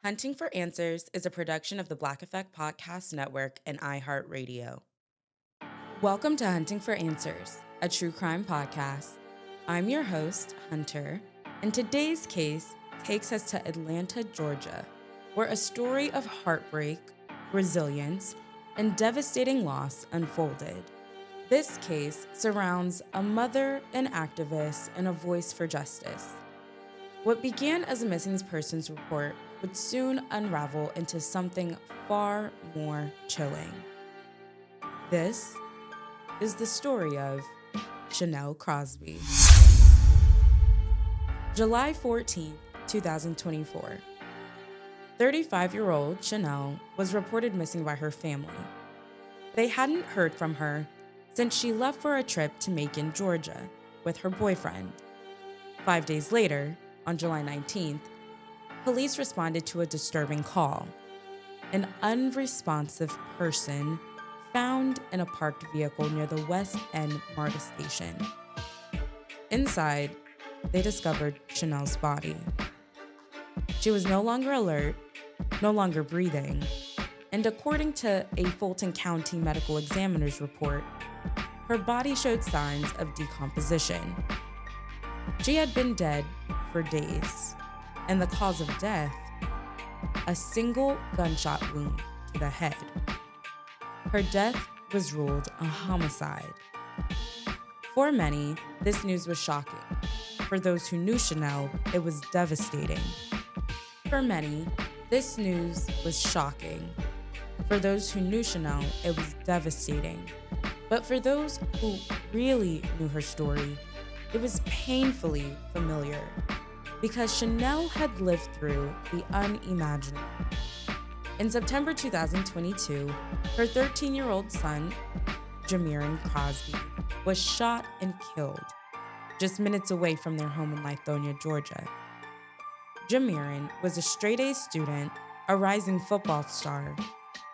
Hunting for Answers is a production of the Black Effect Podcast Network and iHeartRadio. Welcome to Hunting for Answers, a true crime podcast. I'm your host, Hunter, and today's case takes us to Atlanta, Georgia, where a story of heartbreak, resilience, and devastating loss unfolded. This case surrounds a mother, an activist, and a voice for justice. What began as a missing persons report would soon unravel into something far more chilling. This is the story of Chanell Crosby. July 14, 2024. 35-year-old Chanell was reported missing by her family. They hadn't heard from her since she left for a trip to Macon, Georgia, with her boyfriend. 5 days later, on July 19th, police responded to a disturbing call. An unresponsive person found in a parked vehicle near the West End MARTA station. Inside, they discovered Chanell's body. She was no longer alert, no longer breathing, and according to a Fulton County medical examiner's report, her body showed signs of decomposition. She had been dead for days, and the cause of death, a single gunshot wound to the head. Her death was ruled a homicide. For many, this news was shocking. For those who knew Chanell, it was devastating. For many, this news was shocking. For those who knew Chanell, it was devastating. But for those who really knew her story, it was painfully familiar, because Chanell had lived through the unimaginable. In September 2022, her 13-year-old son, Chanell Crosby, was shot and killed just minutes away from their home in Lithonia, Georgia. Chanell was a straight-A student, a rising football star,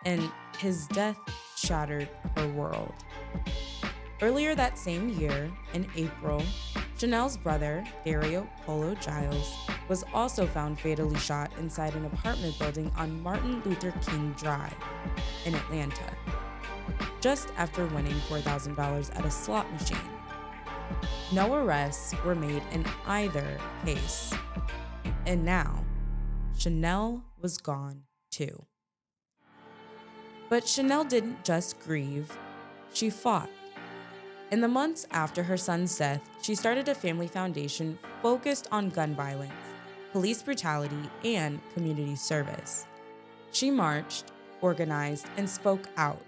and his death shattered her world. Earlier that same year, in April, Chanell's brother, Dario Polo Giles, was also found fatally shot inside an apartment building on Martin Luther King Drive in Atlanta, just after winning $4,000 at a slot machine. No arrests were made in either case. And now, Chanell was gone too. But Chanell didn't just grieve, she fought. In the months after her son's death, she started a family foundation focused on gun violence, police brutality, and community service. She marched, organized, and spoke out,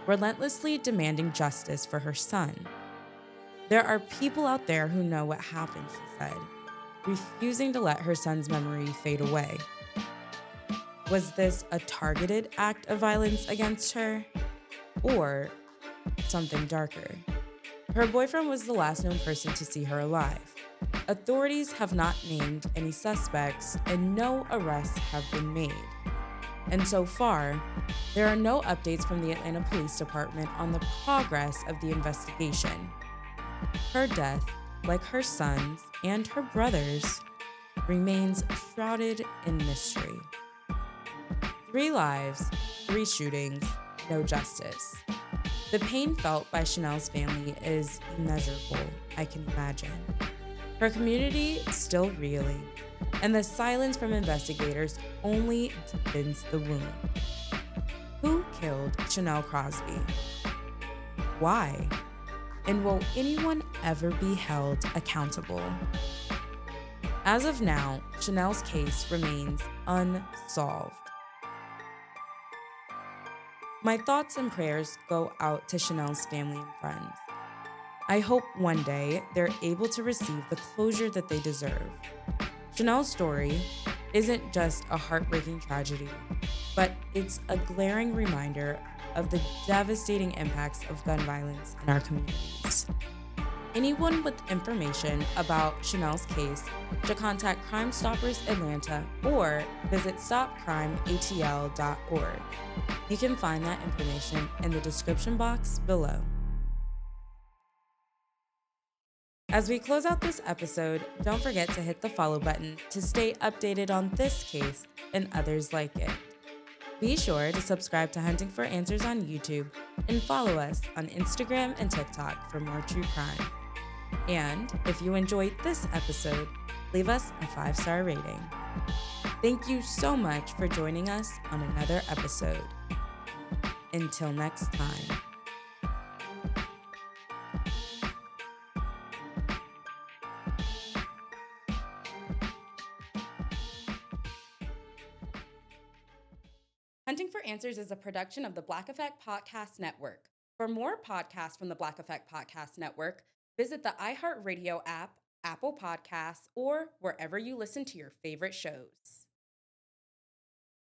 relentlessly demanding justice for her son. There are people out there who know what happened, she said, refusing to let her son's memory fade away. Was this a targeted act of violence against her, or something darker? Her boyfriend was the last known person to see her alive. Authorities have not named any suspects, and no arrests have been made. And so far, there are no updates from the Atlanta Police Department on the progress of the investigation. Her death, like her son's and her brother's, remains shrouded in mystery. 3 lives, 3 shootings, no justice. The pain felt by Chanell's family is immeasurable, I can imagine. Her community still reeling, and the silence from investigators only deepens the wound. Who killed Chanell Crosby? Why? And will anyone ever be held accountable? As of now, Chanell's case remains unsolved. My thoughts and prayers go out to Chanell's family and friends. I hope one day they're able to receive the closure that they deserve. Chanell's story isn't just a heartbreaking tragedy, but it's a glaring reminder of the devastating impacts of gun violence in our communities. Anyone with information about Chanell's case should contact Crime Stoppers Atlanta or visit stopcrimeatl.org. You can find that information in the description box below. As we close out this episode, don't forget to hit the follow button to stay updated on this case and others like it. Be sure to subscribe to Hunting for Answers on YouTube and follow us on Instagram and TikTok for more true crime. And if you enjoyed this episode, leave us a 5-star rating. Thank you so much for joining us on another episode. Until next time. Hunting for Answers is a production of the Black Effect Podcast Network. For more podcasts from the Black Effect Podcast Network, visit the iHeartRadio app, Apple Podcasts, or wherever you listen to your favorite shows.